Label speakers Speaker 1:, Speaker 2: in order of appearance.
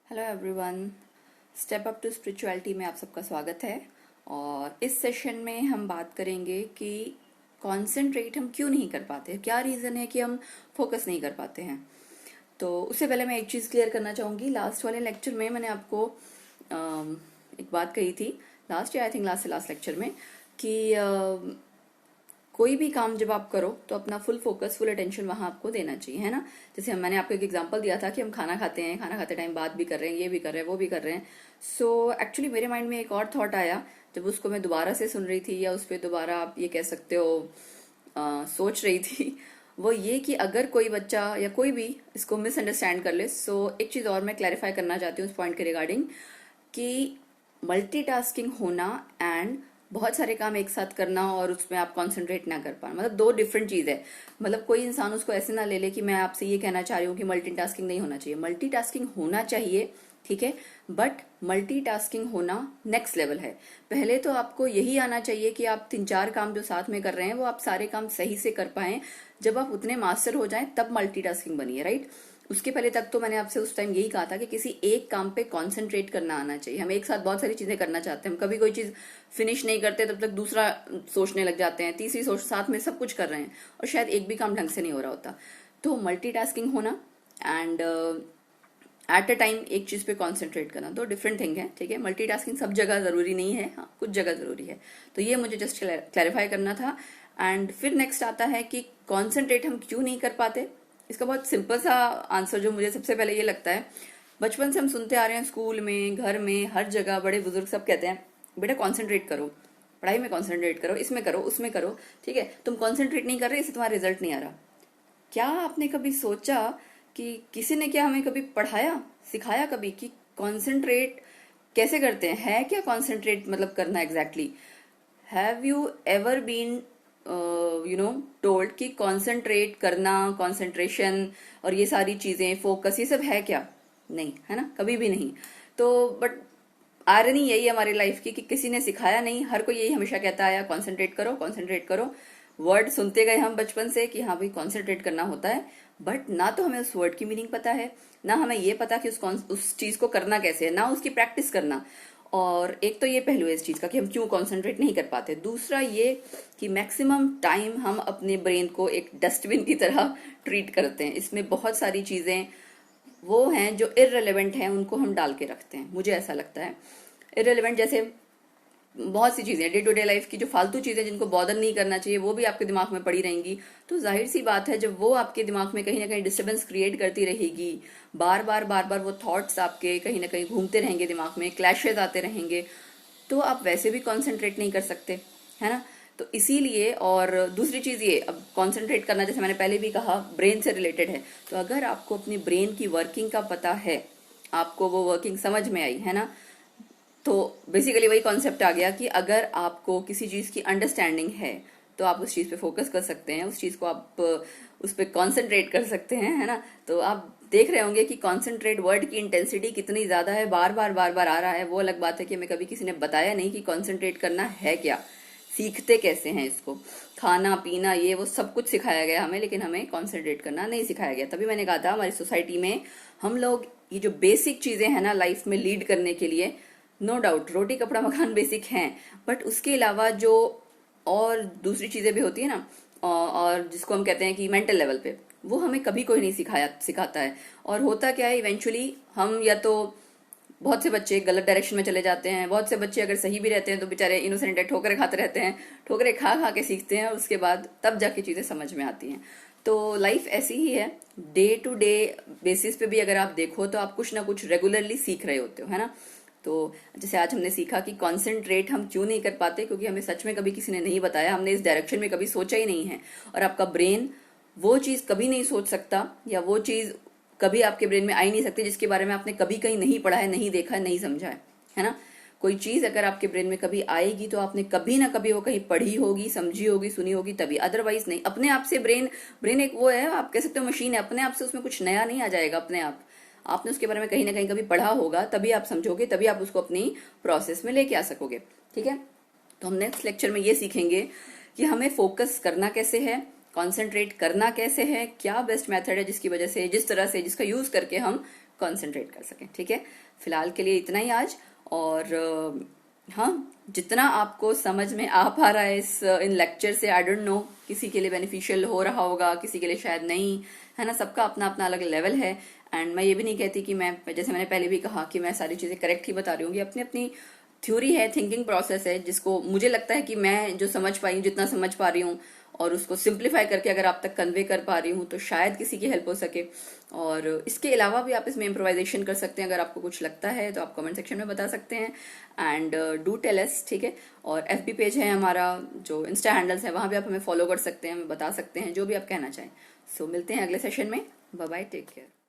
Speaker 1: Hello everyone, step up to spirituality में आप सबका स्वागत है। और इस सेशन में हम बात करेंगे कि कंसंट्रेट हम क्यों नहीं कर पाते, क्या रीज़न है कि हम फोकस नहीं कर पाते हैं। तो उससे पहले मैं एक चीज़ क्लियर करना चाहूँगी। लास्ट वाले लेक्चर में मैंने आपको एक बात कही थी, लास्ट या आई थिंक लास्ट से लास्ट लेक्चर में, कि कोई भी काम जब आप करो तो अपना फुल फोकस, फुल अटेंशन वहां आपको देना चाहिए, है ना। जैसे मैंने आपको एक एग्जांपल दिया था कि हम खाना खाते हैं, खाना खाते टाइम बात भी कर रहे हैं, ये भी कर रहे हैं, वो भी कर रहे हैं। सो एक्चुअली मेरे माइंड में एक और थॉट आया जब उसको मैं दोबारा से सुन रही थी, या उस पर दोबारा आप ये कह सकते हो सोच रही थी। वो ये कि अगर कोई बच्चा या कोई भी इसको मिसअंडरस्टैंड कर ले, सो एक चीज और मैं क्लैरिफाई करना चाहती हूँ उस पॉइंट के रिगार्डिंग, कि मल्टीटास्किंग होना एंड बहुत सारे काम एक साथ करना और उसमें आप कंसंट्रेट ना कर पाना, मतलब दो डिफरेंट चीज है। मतलब कोई इंसान उसको ऐसे ना ले ले कि मैं आपसे ये कहना चाह रही हूँ कि मल्टीटास्किंग नहीं होना चाहिए। मल्टीटास्किंग होना चाहिए, ठीक है, बट मल्टीटास्किंग होना नेक्स्ट लेवल है। पहले तो आपको यही आना चाहिए कि आप 3-4 काम जो साथ में कर रहे हैं वो आप सारे काम सही से कर पाएं। जब आप उतने मास्टर हो जाएं तब मल्टीटास्किंग बनिए, राइट। उसके पहले तक तो मैंने आपसे उस टाइम यही कहा था कि किसी एक काम पे कंसंट्रेट करना आना चाहिए। हम एक साथ बहुत सारी चीजें करना चाहते हैं, हम कभी कोई चीज फिनिश नहीं करते तब तक दूसरा सोचने लग जाते हैं, तीसरी सोच, साथ में सब कुछ कर रहे हैं और शायद एक भी काम ढंग से नहीं हो रहा होता। तो मल्टीटास्किंग होना एंड एट अ टाइम एक चीज पे कॉन्सेंट्रेट करना, दो डिफरेंट थिंग है, ठीक है। मल्टीटास्किंग सब जगह जरूरी नहीं है, हाँ कुछ जगह जरूरी है। तो ये मुझे जस्ट क्लैरिफाई करना था। एंड फिर नेक्स्ट आता है कि कॉन्सेंट्रेट हम क्यों नहीं कर पाते। इसका बहुत सिंपल सा आंसर जो मुझे सबसे पहले ये लगता है, बचपन से हम सुनते आ रहे हैं, स्कूल में, घर में, हर जगह बड़े बुजुर्ग सब कहते हैं बेटा कॉन्सेंट्रेट करो, पढ़ाई में कॉन्सेंट्रेट करो, इसमें करो, उसमें करो, ठीक है। तुम कॉन्सेंट्रेट नहीं कर रहे, इससे तुम्हारा रिजल्ट नहीं आ रहा। क्या आपने कभी सोचा कि किसी ने क्या हमें कभी पढ़ाया, सिखाया कभी कि कॉन्सेंट्रेट कैसे करते हैं? है क्या कॉन्सेंट्रेट मतलब करना exactly? Have you ever been told कि कॉन्सेंट्रेट करना, कॉन्सेंट्रेशन और ये सारी चीजें, फोकस, ये सब है क्या? नहीं, है ना, कभी भी नहीं। तो बट आयरनी यही है हमारी लाइफ की कि किसी ने सिखाया नहीं, हर कोई यही हमेशा कहता आया कंसंट्रेट करो, कंसंट्रेट करो। वर्ड सुनते गए हम बचपन से कि हाँ भाई कंसंट्रेट करना होता है, बट ना तो हमें उस वर्ड की मीनिंग पता है, ना हमें ये पता कि उस चीज को करना कैसे है, ना उसकी प्रैक्टिस करना। और एक तो ये पहलू है इस चीज का कि हम क्यों कंसंट्रेट नहीं कर पाते। दूसरा ये कि मैक्सिमम टाइम हम अपने ब्रेन को एक डस्टबिन की तरह ट्रीट करते हैं। इसमें बहुत सारी चीजें वो हैं जो इररिलेवेंट हैं, उनको हम डाल के रखते हैं, मुझे ऐसा लगता है। इररिलेवेंट जैसे बहुत सी चीजें डे टू डे लाइफ की जो फालतू चीजें जिनको बॉदर नहीं करना चाहिए वो भी आपके दिमाग में पड़ी रहेंगी। तो जाहिर सी बात है जब वो आपके दिमाग में कहीं ना कहीं डिस्टर्बेंस क्रिएट करती रहेगी, बार बार वो थॉट्स आपके कहीं ना कहीं घूमते रहेंगे दिमाग में, क्लैशेज आते रहेंगे, तो आप वैसे भी कॉन्सेंट्रेट नहीं कर सकते, है ना। तो इसीलिए, और दूसरी चीज ये, अब कॉन्सेंट्रेट करना जैसे मैंने पहले भी कहा ब्रेन से रिलेटेड है। तो अगर आपको अपनी ब्रेन की वर्किंग का पता है, आपको वो वर्किंग समझ में आई, है ना, तो बेसिकली वही कॉन्सेप्ट आ गया कि अगर आपको किसी चीज की अंडरस्टैंडिंग है तो आप उस चीज पे फोकस कर सकते हैं, उस चीज को आप उस पर कॉन्सेंट्रेट कर सकते हैं, है ना। तो आप देख रहे होंगे कि कॉन्सेंट्रेट वर्ड की इंटेंसिटी कितनी ज्यादा है, बार बार आ रहा है। वो अलग बात है कि हमें कभी किसी ने बताया नहीं कि कॉन्सेंट्रेट करना है क्या, सीखते कैसे हैं इसको, खाना पीना ये वो सब कुछ सिखाया गया हमें, लेकिन हमें कॉन्सेंट्रेट करना नहीं सिखाया गया। तभी मैंने कहा था हमारी सोसाइटी में हम लोग ये जो बेसिक चीजें हैं ना लाइफ में लीड करने के लिए, नो डाउट रोटी कपड़ा मकान बेसिक हैं, बट उसके अलावा जो और दूसरी चीजें भी होती है ना, और जिसको हम कहते हैं कि मेंटल लेवल पे, वो हमें कभी कोई नहीं सिखाता है। और होता क्या है इवेंचुअली, हम या तो बहुत से बच्चे गलत डायरेक्शन में चले जाते हैं, बहुत से बच्चे अगर सही भी रहते हैं तो बेचारे इनोसेंट ठोकरें खाते रहते हैं, ठोकरें खा खा के सीखते हैं और उसके बाद तब जाके चीजें समझ में आती हैं। तो लाइफ ऐसी ही है, डे टू डे बेसिस पे भी अगर आप देखो तो आप कुछ ना कुछ रेगुलरली सीख रहे होते हो, है ना। तो जैसे आज हमने सीखा कि कॉन्सेंट्रेट हम क्यों नहीं कर पाते, क्योंकि हमें सच में कभी किसी ने नहीं बताया, हमने इस डायरेक्शन में कभी सोचा ही नहीं है। और आपका ब्रेन वो चीज कभी नहीं सोच सकता, या वो चीज कभी आपके ब्रेन में आ ही नहीं सकती जिसके बारे में आपने कभी कहीं नहीं पढ़ा है, नहीं देखा है, नहीं समझा है ना। कोई चीज अगर आपके ब्रेन में कभी आएगी तो आपने कभी ना कभी वो कहीं पढ़ी होगी, समझी होगी, सुनी होगी, तभी, अदरवाइज नहीं। अपने आप से ब्रेन ब्रेन एक वो है, आप कह सकते हो मशीन है, अपने आप से उसमें कुछ नया नहीं आ जाएगा अपने आप। आपने उसके बारे में कहीं ना कहीं कभी पढ़ा होगा, तभी आप समझोगे, तभी आप उसको अपनी प्रोसेस में लेके आ सकोगे, ठीक है। तो हम नेक्स्ट लेक्चर में ये सीखेंगे कि हमें फोकस करना कैसे है, कंसंट्रेट करना कैसे है, क्या बेस्ट मेथड है जिसकी वजह से, जिस तरह से, जिसका यूज करके हम कंसंट्रेट कर सकें। ठीक है, फिलहाल के लिए इतना ही आज। और हाँ, जितना आपको समझ में आ पा रहा है इस इन लेक्चर से, आई डोंट नो किसी के लिए बेनिफिशियल हो रहा होगा, किसी के लिए शायद नहीं, है ना। सबका अपना अपना अलग लेवल है। एंड मैं ये भी नहीं कहती कि मैं, जैसे मैंने पहले भी कहा, कि मैं सारी चीजें करेक्ट ही बता रही हूँ। ये अपनी अपनी थ्योरी है, थिंकिंग प्रोसेस है, जिसको मुझे लगता है कि मैं जो समझ पाई हूँ, जितना समझ पा रही हूँ, और उसको सिंप्लीफाई करके अगर आप तक कन्वे कर पा रही हूँ, तो शायद किसी की हेल्प हो सके। और इसके अलावा भी आप इसमें इम्प्रोवाइजेशन कर सकते हैं। अगर आपको कुछ लगता है तो आप कमेंट सेक्शन में बता सकते हैं। एंड डू टेल अस, ठीक है। और FB पेज है हमारा, जो इंस्टा हैंडल्स है, वहां भी आप हमें फॉलो कर सकते हैं, हमें बता सकते हैं जो भी आप कहना चाहें। सो मिलते हैं अगले सेशन में। Bye bye, take care.